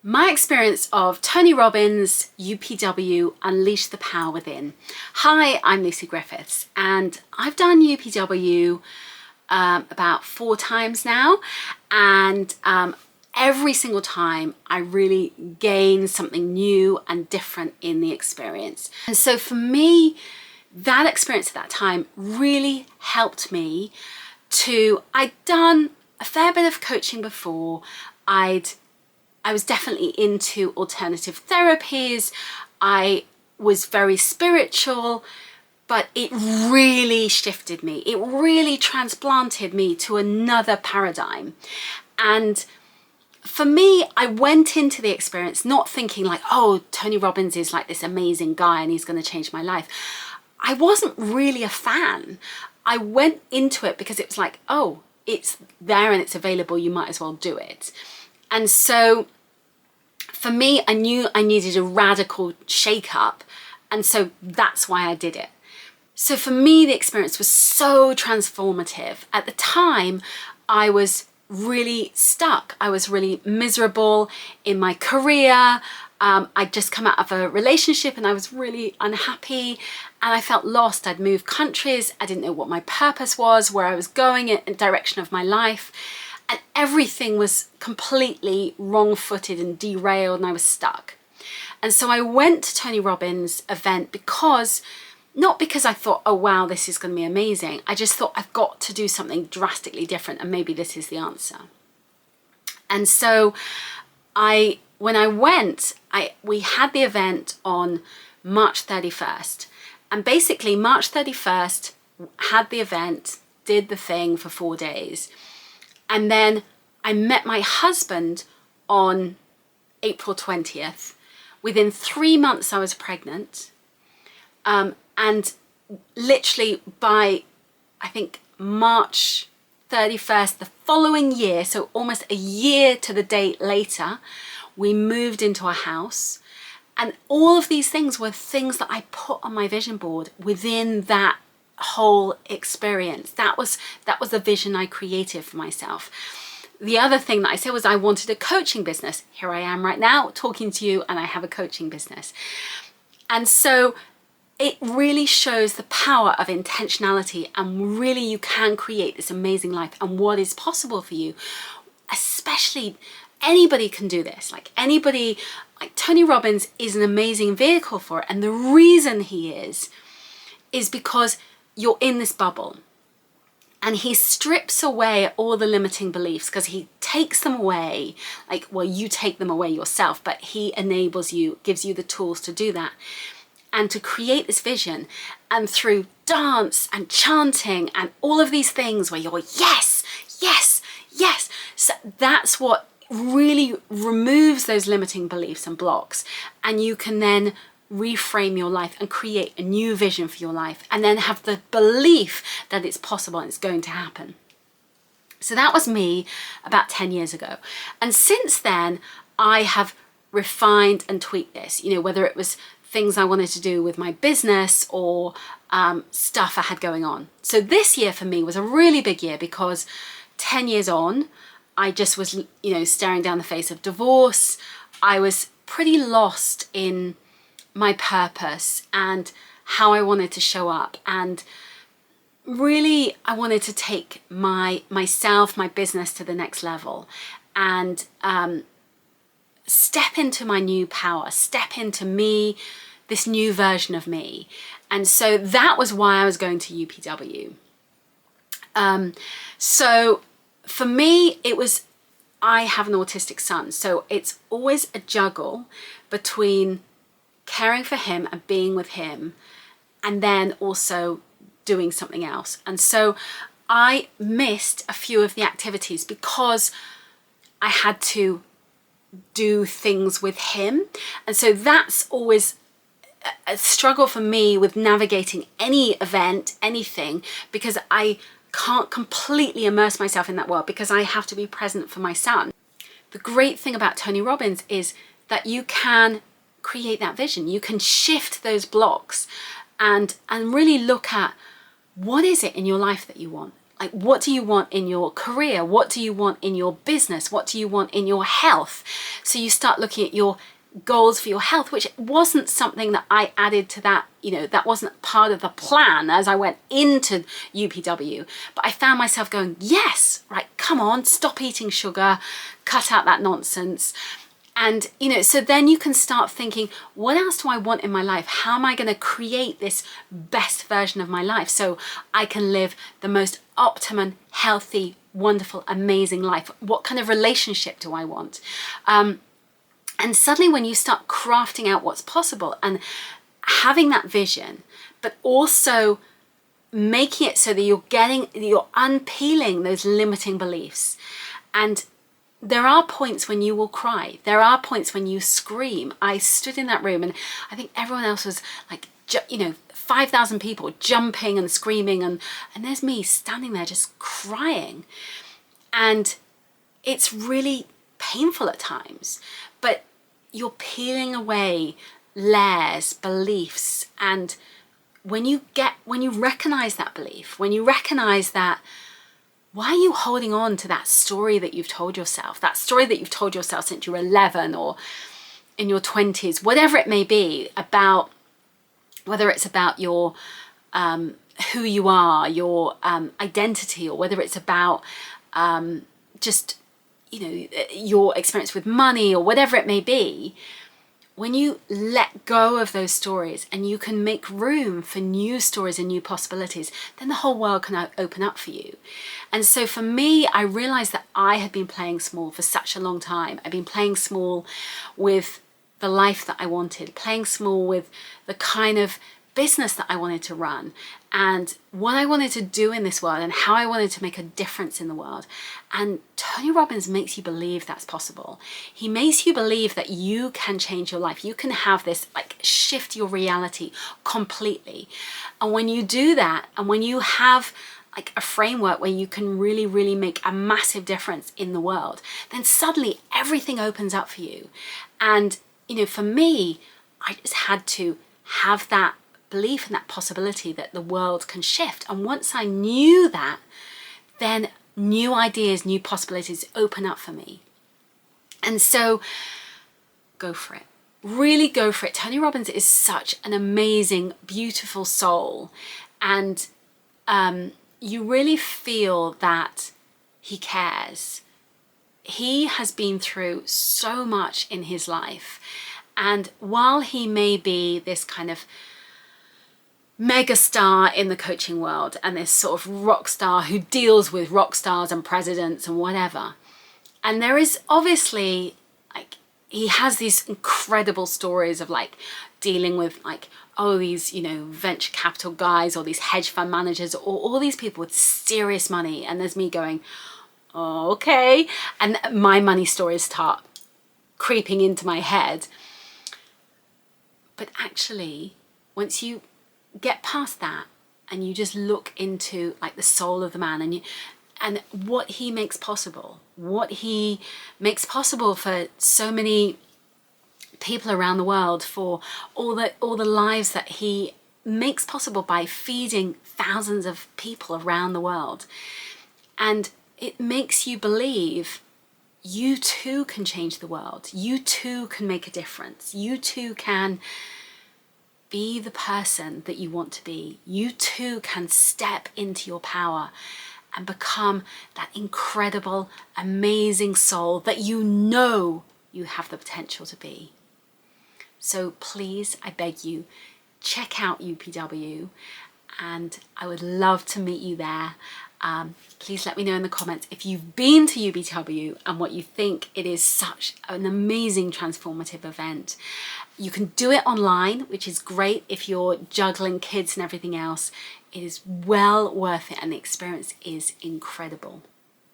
My experience of Tony Robbins UPW Unleash the Power Within. Hi, I'm Lucy Griffiths and I've done UPW about 4 times now, and every single time I really gain something new and different in the experience. And so for me, that experience at that time really helped me I'd done a fair bit of coaching before. I was definitely into alternative therapies. I was very spiritual, but it really shifted me. It really transplanted me to another paradigm. And for me, I went into the experience not thinking like, oh, Tony Robbins is like this amazing guy and he's going to change my life. I wasn't really a fan. I went into it because it was like, oh, it's there and it's available, you might as well do it. And so for me, I knew I needed a radical shake-up, and so that's why I did it. So for me, the experience was so transformative. At the time, I was really stuck. I was really miserable in my career. I'd just come out of a relationship and I was really unhappy and I felt lost. I'd moved countries. I didn't know what my purpose was, where I was going in the direction of my life. And everything was completely wrong-footed and derailed and I was stuck. And so I went to Tony Robbins' event not because I thought, oh wow, this is going to be amazing. I just thought I've got to do something drastically different and maybe this is the answer. And so when I went, we had the event on March 31st. And basically March 31st had the event, did the thing for 4 days. And then I met my husband on April 20th. Within 3 months I was pregnant. And literally by, I think, March 31st, the following year, so almost a year to the date later, we moved into a house. And all of these things were things that I put on my vision board within that whole experience. That was the vision I created for myself. The other thing that I said was I wanted a coaching business. Here I am right now talking to you and I have a coaching business. And so it really shows the power of intentionality, and really you can create this amazing life and what is possible for you. Especially anybody can do this. Like anybody, like Tony Robbins is an amazing vehicle for it. And the reason he is because you're in this bubble and he strips away all the limiting beliefs, because he takes them away. Like, well, you take them away yourself, but he enables you, gives you the tools to do that and to create this vision. And through dance and chanting and all of these things where you're yes, yes, yes. So that's what really removes those limiting beliefs and blocks. And you can then reframe your life and create a new vision for your life, and then have the belief that it's possible and it's going to happen. So that was me about 10 years ago. And since then, I have refined and tweaked this, whether it was things I wanted to do with my business or stuff I had going on. So this year for me was a really big year because 10 years on, I just was, staring down the face of divorce. I was pretty lost in my purpose and how I wanted to show up. And really, I wanted to take my business to the next level and step into my new power, step into me, this new version of me. And so that was why I was going to UPW. So for me, I have an autistic son, so it's always a juggle between caring for him and being with him, and then also doing something else. And so I missed a few of the activities because I had to do things with him. And so that's always a struggle for me with navigating any event, anything, because I can't completely immerse myself in that world because I have to be present for my son. The great thing about Tony Robbins is that you can create that vision. You can shift those blocks and really look at what is it in your life that you want. Like, what do you want in your career? What do you want in your business? What do you want in your health? So you start looking at your goals for your health, which wasn't something that I added to that, that wasn't part of the plan as I went into UPW. But I found myself going, yes, right, come on, stop eating sugar, cut out that nonsense. And, so then you can start thinking, what else do I want in my life? How am I going to create this best version of my life so I can live the most optimum, healthy, wonderful, amazing life? What kind of relationship do I want? And suddenly when you start crafting out what's possible and having that vision, but also making it so that you're unpeeling those limiting beliefs. And there are points when you will cry. There are points when you scream. I stood in that room and I think everyone else was like, 5,000 people jumping and screaming. And there's me standing there just crying. And it's really painful at times, but you're peeling away layers, beliefs. And when you recognize that belief, when you recognize that, why are you holding on to that story that you've told yourself, since you were 11 or in your 20s, whatever it may be, about whether it's about your who you are, your identity, or whether it's about just your experience with money or whatever it may be. When you let go of those stories and you can make room for new stories and new possibilities, then the whole world can open up for you. And so for me, I realized that I had been playing small for such a long time. I've been playing small with the life that I wanted, playing small with the kind of business that I wanted to run and what I wanted to do in this world and how I wanted to make a difference in the world. And Tony Robbins makes you believe that's possible. He makes you believe that you can change your life. You can have this, like, shift your reality completely. And when you do that, and when you have like a framework where you can really, really make a massive difference in the world, then suddenly everything opens up for you. And, for me, I just had to have that belief and that possibility that the world can shift. And once I knew that, then new ideas, new possibilities open up for me. And so go for it. Really go for it. Tony Robbins is such an amazing, beautiful soul. And you really feel that he cares. He has been through so much in his life. And while he may be this kind of mega star in the coaching world and this sort of rock star who deals with rock stars and presidents and whatever, and there is obviously, like, he has these incredible stories of like dealing with like, these, venture capital guys or these hedge fund managers or all these people with serious money. And there's me going, oh, okay. And my money stories start creeping into my head. But actually, once you get past that and you just look into like the soul of the man and what he makes possible, for so many people around the world, for all the lives that he makes possible by feeding thousands of people around the world. And it makes you believe you too can change the world. You too can make a difference. You too can be the person that you want to be. You too can step into your power and become that incredible, amazing soul that you have the potential to be. So please, I beg you, check out UPW, and I would love to meet you there. Please let me know in the comments if you've been to UPW and what you think. It is such an amazing transformative event. You can do it online, which is great if you're juggling kids and everything else. It is well worth it and the experience is incredible.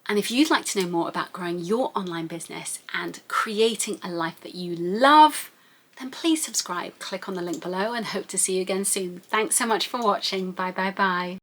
And if you'd like to know more about growing your online business and creating a life that you love, then please subscribe, click on the link below, and hope to see you again soon. Thanks so much for watching. Bye, bye, bye.